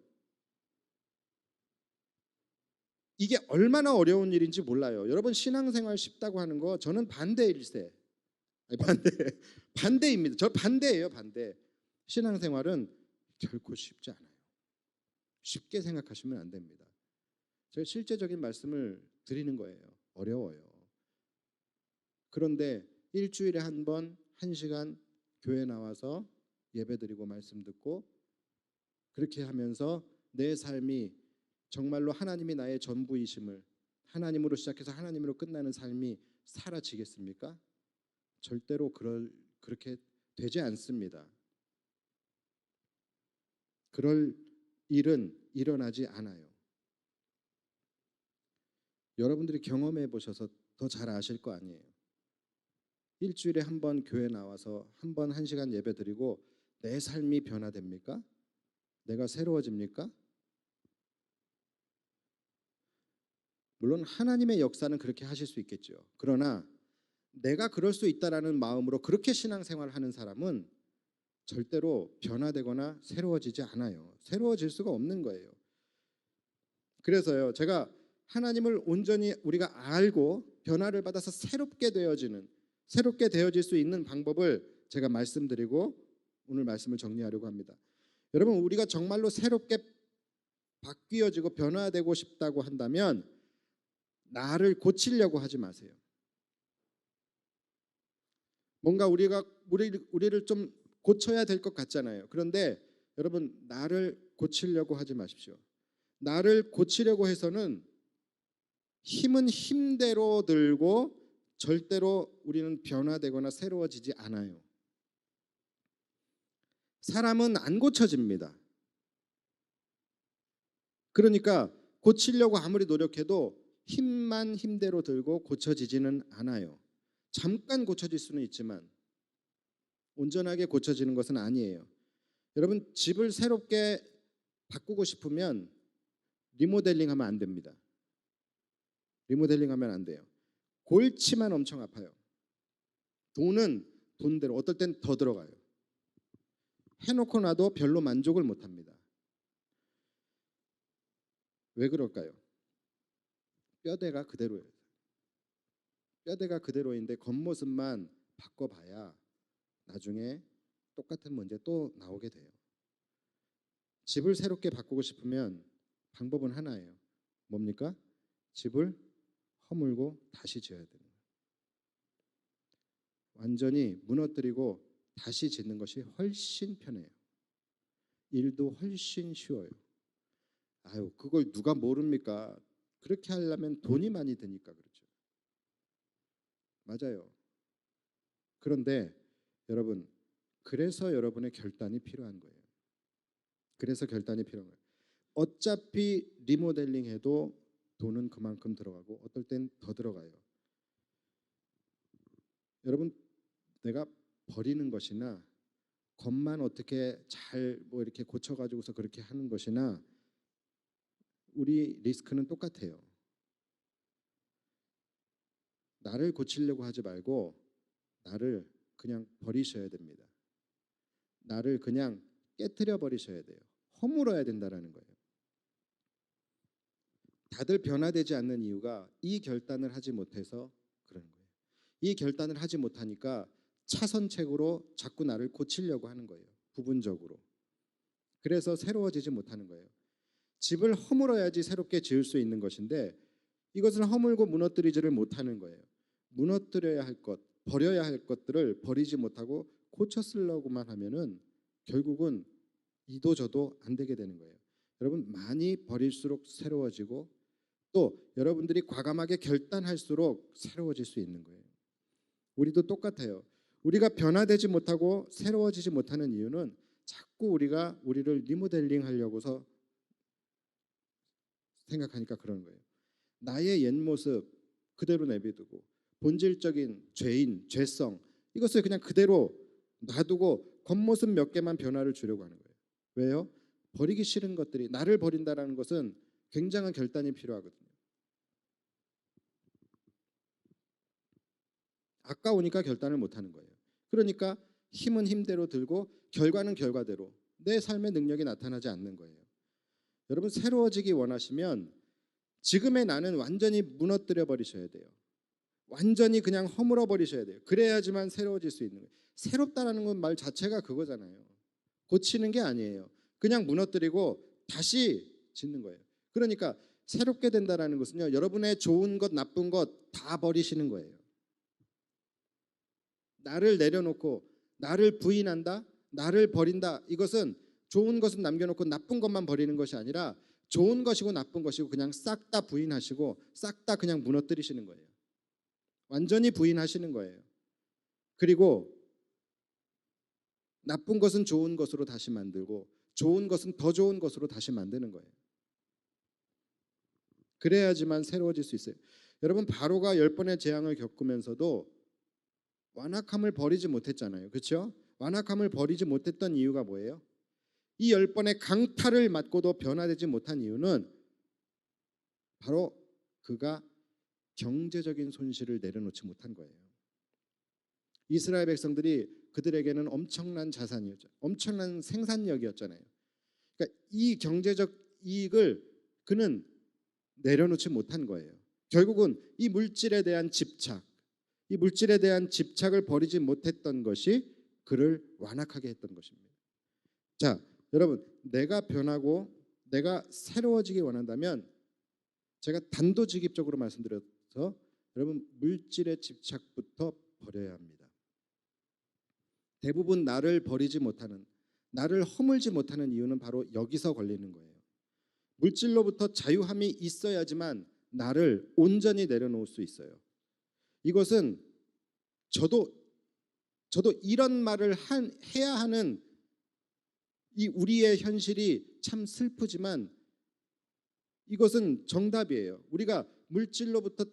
이게 얼마나 어려운 일인지 몰라요. 여러분 신앙생활 쉽다고 하는 거 저는 반대일세. 아니, 반대입니다. 저 반대예요, 반대. 신앙생활은 결코 쉽지 않아요. 쉽게 생각하시면 안 됩니다. 제가 실제적인 말씀을 드리는 거예요. 어려워요. 그런데 일주일에 한 번, 1시간 교회 나와서 예배드리고 말씀 듣고 그렇게 하면서 내 삶이 정말로 하나님이 나의 전부이심을, 하나님으로 시작해서 하나님으로 끝나는 삶이 사라지겠습니까? 절대로 그렇게 되지 않습니다. 그럴 일은 일어나지 않아요. 여러분들이 경험해 보셔서 더 잘 아실 거 아니에요. 일주일에 한 번 교회 나와서 한 번 1시간 예배 드리고 내 삶이 변화됩니까? 내가 새로워집니까? 물론 하나님의 역사는 그렇게 하실 수 있겠죠. 그러나 내가 그럴 수 있다라는 마음으로 그렇게 신앙생활을 하는 사람은 절대로 변화되거나 새로워지지 않아요. 새로워질 수가 없는 거예요. 그래서요, 제가 하나님을 온전히 우리가 알고 변화를 받아서 새롭게 되어질 수 있는 방법을 제가 말씀드리고 오늘 말씀을 정리하려고 합니다. 여러분, 우리가 정말로 새롭게 바뀌어지고 변화되고 싶다고 한다면 나를 고치려고 하지 마세요. 뭔가 우리를 좀 고쳐야 될 것 같잖아요. 그런데 여러분, 나를 고치려고 하지 마십시오. 나를 고치려고 해서는 힘은 힘대로 들고 절대로 우리는 변화되거나 새로워지지 않아요. 사람은 안 고쳐집니다. 그러니까 고치려고 아무리 노력해도 힘만 힘대로 들고 고쳐지지는 않아요. 잠깐 고쳐질 수는 있지만 온전하게 고쳐지는 것은 아니에요. 여러분, 집을 새롭게 바꾸고 싶으면 리모델링하면 안 됩니다. 리모델링하면 안 돼요. 골치만 엄청 아파요. 돈은 돈대로 어떨 땐 더 들어가요. 해놓고 나도 별로 만족을 못합니다. 왜 그럴까요? 뼈대가 그대로예요. 뼈대가 그대로인데 겉모습만 바꿔봐야 나중에 똑같은 문제 또 나오게 돼요. 집을 새롭게 바꾸고 싶으면 방법은 하나예요. 뭡니까? 집을 허물고 다시 지어야 돼요. 완전히 무너뜨리고 다시 짓는 것이 훨씬 편해요. 일도 훨씬 쉬워요. 아유, 그걸 누가 모릅니까? 그렇게 하려면 돈이 많이 드니까 그렇죠. 맞아요. 그런데 여러분, 그래서 여러분의 결단이 필요한 거예요. 그래서 결단이 필요한 거예요. 어차피 리모델링 해도 돈은 그만큼 들어가고 어떨 땐 더 들어가요. 여러분, 내가 버리는 것이나 겉만 어떻게 잘 뭐 이렇게 고쳐가지고서 그렇게 하는 것이나 우리 리스크는 똑같아요. 나를 고치려고 하지 말고 나를 그냥 버리셔야 됩니다. 나를 그냥 깨트려 버리셔야 돼요. 허물어야 된다라는 거예요. 다들 변화되지 않는 이유가 이 결단을 하지 못해서 그런 거예요. 이 결단을 하지 못하니까 차선책으로 자꾸 나를 고치려고 하는 거예요. 부분적으로. 그래서 새로워지지 못하는 거예요. 집을 허물어야지 새롭게 지을 수 있는 것인데 이것을 허물고 무너뜨리지를 못하는 거예요. 무너뜨려야 할 것, 버려야 할 것들을 버리지 못하고 고쳐 쓰려고만 하면은 결국은 이도 저도 안 되게 되는 거예요. 여러분, 많이 버릴수록 새로워지고 또 여러분들이 과감하게 결단할수록 새로워질 수 있는 거예요. 우리도 똑같아요. 우리가 변화되지 못하고 새로워지지 못하는 이유는 자꾸 우리가 우리를 리모델링 하려고서 생각하니까 그런 거예요. 나의 옛 모습 그대로 내비두고 본질적인 죄성 이것을 그냥 그대로 놔두고 겉모습 몇 개만 변화를 주려고 하는 거예요. 왜요? 버리기 싫은 것들이, 나를 버린다라는 것은 굉장한 결단이 필요하거든요. 아까우니까 결단을 못 하는 거예요. 그러니까 힘은 힘대로 들고 결과는 결과대로 내 삶의 능력이 나타나지 않는 거예요. 여러분, 새로워지기 원하시면 지금의 나는 완전히 무너뜨려 버리셔야 돼요. 완전히 그냥 허물어 버리셔야 돼요. 그래야지만 새로워질 수 있는 거예요. 새롭다라는 건 말 자체가 그거잖아요. 고치는 게 아니에요. 그냥 무너뜨리고 다시 짓는 거예요. 그러니까 새롭게 된다라는 것은요, 여러분의 좋은 것 나쁜 것 다 버리시는 거예요. 나를 내려놓고 나를 부인한다, 나를 버린다. 이것은 좋은 것은 남겨놓고 나쁜 것만 버리는 것이 아니라 좋은 것이고 나쁜 것이고 그냥 싹 다 부인하시고 싹 다 그냥 무너뜨리시는 거예요. 완전히 부인하시는 거예요. 그리고 나쁜 것은 좋은 것으로 다시 만들고 좋은 것은 더 좋은 것으로 다시 만드는 거예요. 그래야지만 새로워질 수 있어요. 여러분, 바로가 10번의 재앙을 겪으면서도 완악함을 버리지 못했잖아요. 그렇죠? 완악함을 버리지 못했던 이유가 뭐예요? 이 10번의 강탈을 맞고도 변화되지 못한 이유는 바로 그가 경제적인 손실을 내려놓지 못한 거예요. 이스라엘 백성들이 그들에게는 엄청난 자산이었죠. 엄청난 생산력이었잖아요. 그러니까 이 경제적 이익을 그는 내려놓지 못한 거예요. 결국은 이 물질에 대한 집착, 이 물질에 대한 집착을 버리지 못했던 것이 그를 완악하게 했던 것입니다. 자, 여러분, 내가 변하고 내가 새로워지기 원한다면 제가 단도직입적으로 말씀드려서 여러분, 물질의 집착부터 버려야 합니다. 대부분 나를 버리지 못하는, 나를 허물지 못하는 이유는 바로 여기서 걸리는 거예요. 물질로부터 자유함이 있어야지만 나를 온전히 내려놓을 수 있어요. 이것은 저도 이런 말을 해야 하는 이 우리의 현실이 참 슬프지만 이것은 정답이에요. 우리가 물질로부터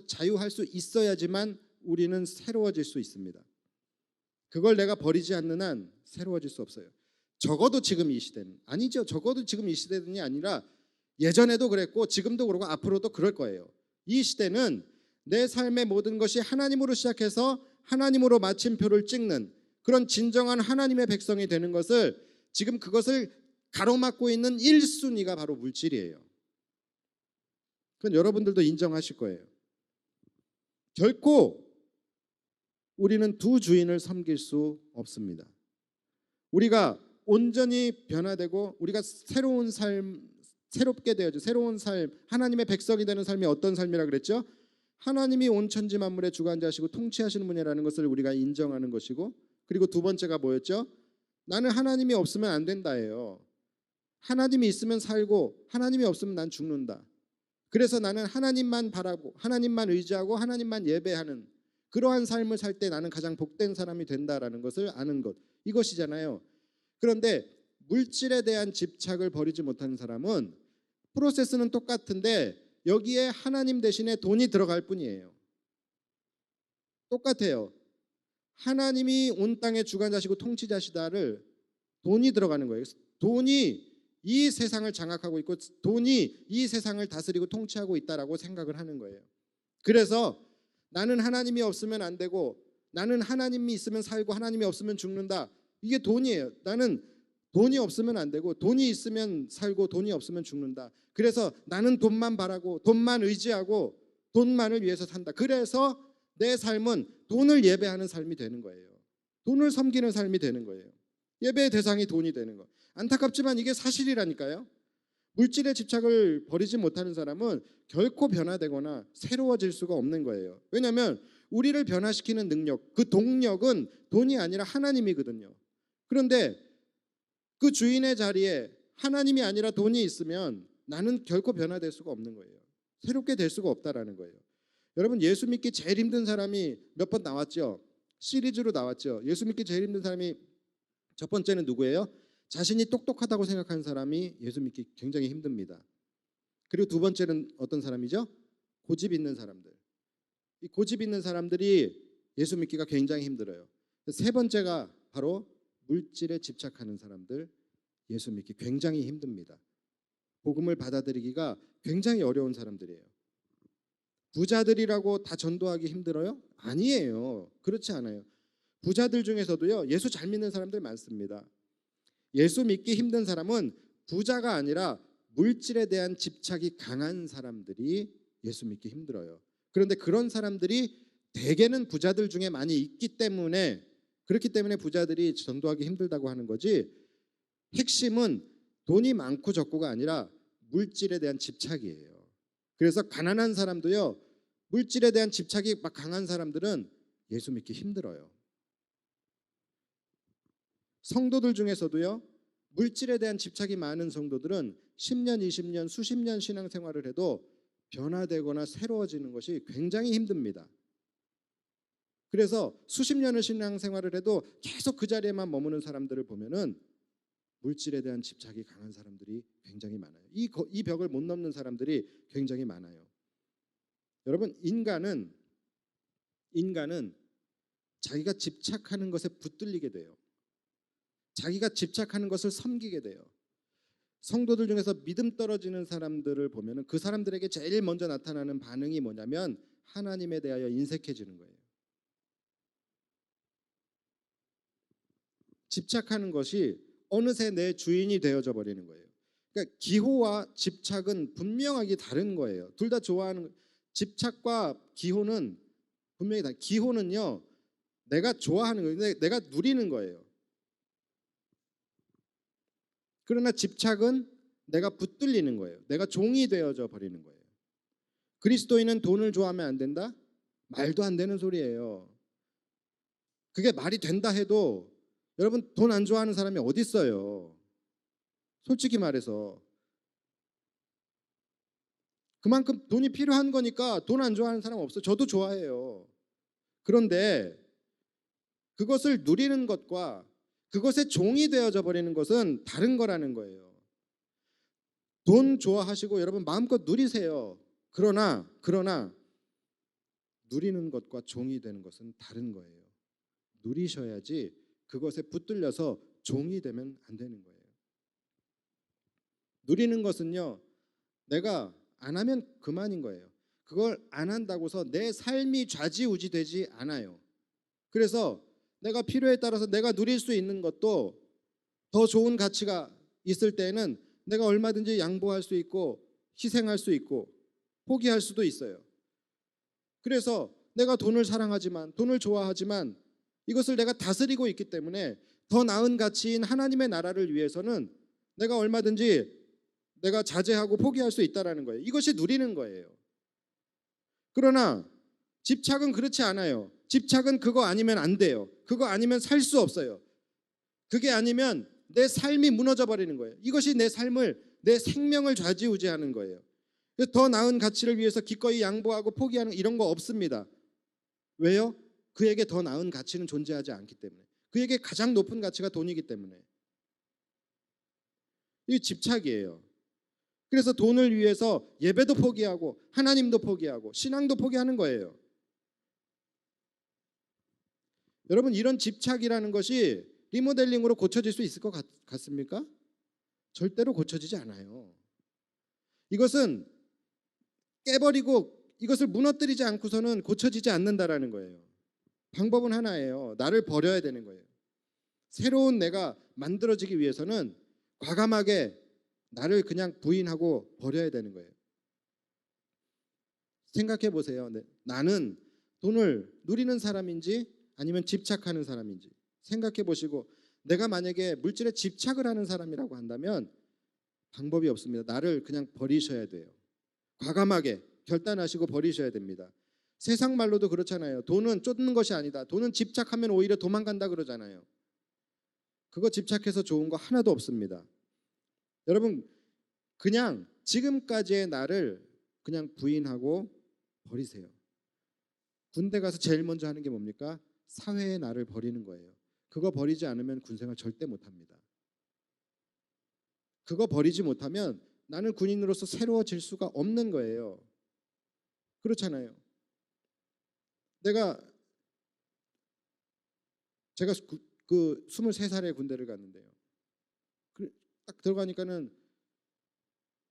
자유할 수 있어야지만 우리는 새로워질 수 있습니다. 그걸 내가 버리지 않는 한 새로워질 수 없어요. 적어도 지금 이 시대는, 아니죠. 적어도 지금 이 시대는이 아니라 예전에도 그랬고 지금도 그러고 앞으로도 그럴 거예요. 이 시대는 내 삶의 모든 것이 하나님으로 시작해서 하나님으로 마침표를 찍는 그런 진정한 하나님의 백성이 되는 것을, 지금 그것을 가로막고 있는 1순위가 바로 물질이에요. 그건 여러분들도 인정하실 거예요. 결코 우리는 두 주인을 섬길 수 없습니다. 우리가 온전히 변화되고 우리가 새로운 삶, 새롭게 되어져 새로운 삶, 하나님의 백성이 되는 삶이 어떤 삶이라 그랬죠? 하나님이 온 천지 만물의 주관자시고 통치하시는 분이라는 것을 우리가 인정하는 것이고, 그리고 두 번째가 뭐였죠? 나는 하나님이 없으면 안 된다예요. 하나님이 있으면 살고 하나님이 없으면 난 죽는다. 그래서 나는 하나님만 바라고 하나님만 의지하고 하나님만 예배하는 그러한 삶을 살 때 나는 가장 복된 사람이 된다라는 것을 아는 것, 이것이잖아요. 그런데 물질에 대한 집착을 버리지 못하는 사람은 프로세스는 똑같은데 여기에 하나님 대신에 돈이 들어갈 뿐이에요. 똑같아요. 하나님이 온 땅의 주관자시고 통치자시다를 돈이 들어가는 거예요. 돈이 이 세상을 장악하고 있고 돈이 이 세상을 다스리고 통치하고 있다라고 생각을 하는 거예요. 그래서 나는 하나님이 없으면 안 되고 나는 하나님이 있으면 살고 하나님이 없으면 죽는다. 이게 돈이에요. 나는 돈이 없으면 안 되고 돈이 있으면 살고 돈이 없으면 죽는다. 그래서 나는 돈만 바라고 돈만 의지하고 돈만을 위해서 산다. 그래서 내 삶은 돈을 예배하는 삶이 되는 거예요. 돈을 섬기는 삶이 되는 거예요. 예배의 대상이 돈이 되는 거. 안타깝지만 이게 사실이라니까요. 물질의 집착을 버리지 못하는 사람은 결코 변화되거나 새로워질 수가 없는 거예요. 왜냐하면 우리를 변화시키는 능력, 그 동력은 돈이 아니라 하나님이거든요. 그런데 그 주인의 자리에 하나님이 아니라 돈이 있으면 나는 결코 변화될 수가 없는 거예요. 새롭게 될 수가 없다라는 거예요. 여러분, 예수 믿기 제일 힘든 사람이 몇 번 나왔죠. 시리즈로 나왔죠. 예수 믿기 제일 힘든 사람이 첫 번째는 누구예요? 자신이 똑똑하다고 생각하는 사람이 예수 믿기 굉장히 힘듭니다. 그리고 두 번째는 어떤 사람이죠? 고집 있는 사람들. 이 고집 있는 사람들이 예수 믿기가 굉장히 힘들어요. 세 번째가 바로 물질에 집착하는 사람들, 예수 믿기 굉장히 힘듭니다. 복음을 받아들이기가 굉장히 어려운 사람들이에요. 부자들이라고 다 전도하기 힘들어요? 아니에요. 그렇지 않아요. 부자들 중에서도요, 예수 잘 믿는 사람들 많습니다. 예수 믿기 힘든 사람은 부자가 아니라 물질에 대한 집착이 강한 사람들이 예수 믿기 힘들어요. 그런데 그런 사람들이 대개는 부자들 중에 많이 있기 때문에, 그렇기 때문에 부자들이 전도하기 힘들다고 하는 거지, 핵심은 돈이 많고 적고가 아니라 물질에 대한 집착이에요. 그래서 가난한 사람도요, 물질에 대한 집착이 막 강한 사람들은 예수 믿기 힘들어요. 성도들 중에서도요, 물질에 대한 집착이 많은 성도들은 10년, 20년, 수십 년 신앙생활을 해도 변화되거나 새로워지는 것이 굉장히 힘듭니다. 그래서 수십 년을 신앙생활을 해도 계속 그 자리에만 머무는 사람들을 보면은 물질에 대한 집착이 강한 사람들이 굉장히 많아요. 이 벽을 못 넘는 사람들이 굉장히 많아요. 여러분, 인간은 자기가 집착하는 것에 붙들리게 돼요. 자기가 집착하는 것을 섬기게 돼요. 성도들 중에서 믿음 떨어지는 사람들을 보면은 그 사람들에게 제일 먼저 나타나는 반응이 뭐냐면 하나님에 대하여 인색해지는 거예요. 집착하는 것이 어느새 내 주인이 되어져 버리는 거예요. 그러니까 기호와 집착은 분명하게 다른 거예요. 둘 다 좋아하는, 집착과 기호는 분명히 다. 기호는요, 내가 좋아하는 거예요. 내가 누리는 거예요. 그러나 집착은 내가 붙들리는 거예요. 내가 종이 되어져 버리는 거예요. 그리스도인은 돈을 좋아하면 안 된다? 말도 안 되는 소리예요. 그게 말이 된다 해도 여러분, 돈 안 좋아하는 사람이 어디 있어요? 솔직히 말해서. 그만큼 돈이 필요한 거니까 돈 안 좋아하는 사람 없어요. 저도 좋아해요. 그런데 그것을 누리는 것과 그것의 종이 되어져 버리는 것은 다른 거라는 거예요. 돈 좋아하시고 여러분 마음껏 누리세요. 그러나 누리는 것과 종이 되는 것은 다른 거예요. 누리셔야지 그것에 붙들려서 종이 되면 안 되는 거예요. 누리는 것은요, 내가 안 하면 그만인 거예요. 그걸 안 한다고서 내 삶이 좌지우지 되지 않아요. 그래서 내가 필요에 따라서 내가 누릴 수 있는 것도 더 좋은 가치가 있을 때에는 내가 얼마든지 양보할 수 있고 희생할 수 있고 포기할 수도 있어요. 그래서 내가 돈을 사랑하지만, 돈을 좋아하지만 이것을 내가 다스리고 있기 때문에 더 나은 가치인 하나님의 나라를 위해서는 내가 얼마든지 내가 자제하고 포기할 수 있다라는 거예요. 이것이 누리는 거예요. 그러나 집착은 그렇지 않아요. 집착은 그거 아니면 안 돼요. 그거 아니면 살 수 없어요. 그게 아니면 내 삶이 무너져 버리는 거예요. 이것이 내 삶을, 내 생명을 좌지우지하는 거예요. 더 나은 가치를 위해서 기꺼이 양보하고 포기하는 이런 거 없습니다. 왜요? 그에게 더 나은 가치는 존재하지 않기 때문에. 그에게 가장 높은 가치가 돈이기 때문에. 이 집착이에요. 그래서 돈을 위해서 예배도 포기하고 하나님도 포기하고 신앙도 포기하는 거예요. 여러분, 이런 집착이라는 것이 리모델링으로 고쳐질 수 있을 것 같습니까? 절대로 고쳐지지 않아요. 이것은 깨버리고 이것을 무너뜨리지 않고서는 고쳐지지 않는다라는 거예요. 방법은 하나예요. 나를 버려야 되는 거예요. 새로운 내가 만들어지기 위해서는 과감하게 나를 그냥 부인하고 버려야 되는 거예요. 생각해 보세요. 나는 돈을 누리는 사람인지 아니면 집착하는 사람인지 생각해 보시고, 내가 만약에 물질에 집착을 하는 사람이라고 한다면 방법이 없습니다. 나를 그냥 버리셔야 돼요. 과감하게 결단하시고 버리셔야 됩니다. 세상 말로도 그렇잖아요. 돈은 쫓는 것이 아니다. 돈은 집착하면 오히려 도망간다 그러잖아요. 그거 집착해서 좋은 거 하나도 없습니다. 여러분, 그냥 지금까지의 나를 그냥 부인하고 버리세요. 군대 가서 제일 먼저 하는 게 뭡니까? 사회의 나를 버리는 거예요. 그거 버리지 않으면 군생활 절대 못합니다. 그거 버리지 못하면 나는 군인으로서 새로워질 수가 없는 거예요. 그렇잖아요. 내가 제가 그 23살에 군대를 갔는데요. 딱 들어가니까는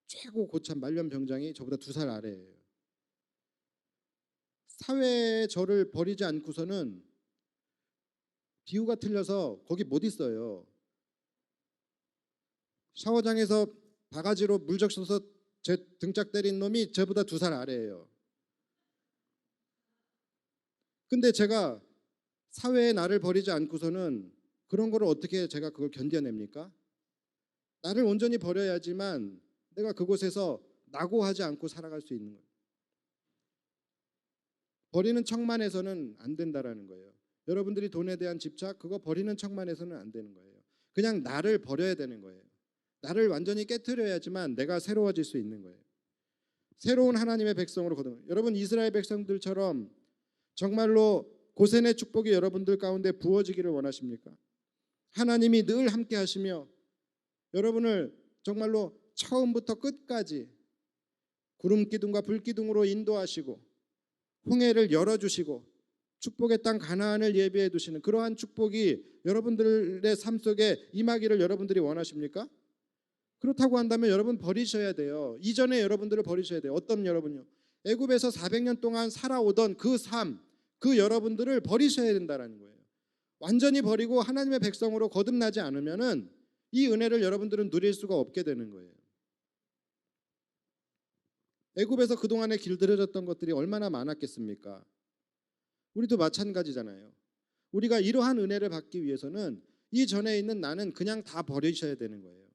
최고 고참 말년 병장이 저보다 2살 아래예요. 사회에 저를 버리지 않고서는 기후가 틀려서 거기 못 있어요. 샤워장에서 바가지로 물 적셔서 제 등짝 때린 놈이 저보다 2살 아래예요. 근데 제가 사회에 나를 버리지 않고서는 그런 거를 어떻게 제가 그걸 견뎌냅니까? 나를 온전히 버려야지만 내가 그곳에서 낙오하지 않고 살아갈 수 있는 거예요. 버리는 척만 해서는 안 된다라는 거예요. 여러분들이 돈에 대한 집착, 그거 버리는 척만 해서는 안 되는 거예요. 그냥 나를 버려야 되는 거예요. 나를 완전히 깨트려야지만 내가 새로워질 수 있는 거예요. 새로운 하나님의 백성으로 거듭나. 여러분 이스라엘 백성들처럼 정말로 고센의 축복이 여러분들 가운데 부어지기를 원하십니까? 하나님이 늘 함께 하시며 여러분을 정말로 처음부터 끝까지 구름 기둥과 불 기둥으로 인도하시고 홍해를 열어주시고 축복의 땅 가나안을 예비해 두시는 그러한 축복이 여러분들의 삶 속에 임하기를 여러분들이 원하십니까? 그렇다고 한다면 여러분 버리셔야 돼요. 이전에 여러분들을 버리셔야 돼요. 어떤 여러분요? 애굽에서 400년 동안 살아오던 그 삶, 그 여러분들을 버리셔야 된다는 거예요. 완전히 버리고 하나님의 백성으로 거듭나지 않으면은 이 은혜를 여러분들은 누릴 수가 없게 되는 거예요. 애굽에서 그동안에 길들여졌던 것들이 얼마나 많았겠습니까? 우리도 마찬가지잖아요. 우리가 이러한 은혜를 받기 위해서는 이전에 있는 나는 그냥 다 버리셔야 되는 거예요.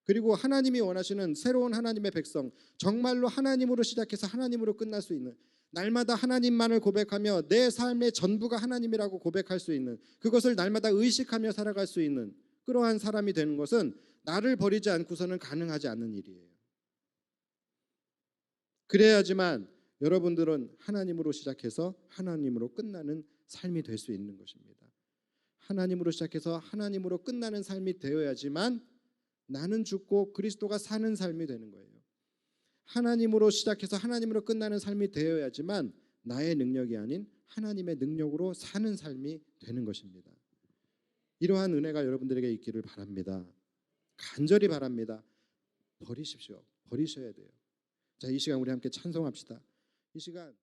그리고 하나님이 원하시는 새로운 하나님의 백성, 정말로 하나님으로 시작해서 하나님으로 끝날 수 있는, 날마다 하나님만을 고백하며 내 삶의 전부가 하나님이라고 고백할 수 있는, 그것을 날마다 의식하며 살아갈 수 있는 그러한 사람이 되는 것은 나를 버리지 않고서는 가능하지 않는 일이에요. 그래야지만 여러분들은 하나님으로 시작해서 하나님으로 끝나는 삶이 될 수 있는 것입니다. 하나님으로 시작해서 하나님으로 끝나는 삶이 되어야지만 나는 죽고 그리스도가 사는 삶이 되는 거예요. 하나님으로 시작해서 하나님으로 끝나는 삶이 되어야지만 나의 능력이 아닌 하나님의 능력으로 사는 삶이 되는 것입니다. 이러한 은혜가 여러분들에게 있기를 바랍니다. 간절히 바랍니다. 버리십시오. 버리셔야 돼요. 자, 이 시간 우리 함께 찬송합시다. 이 시간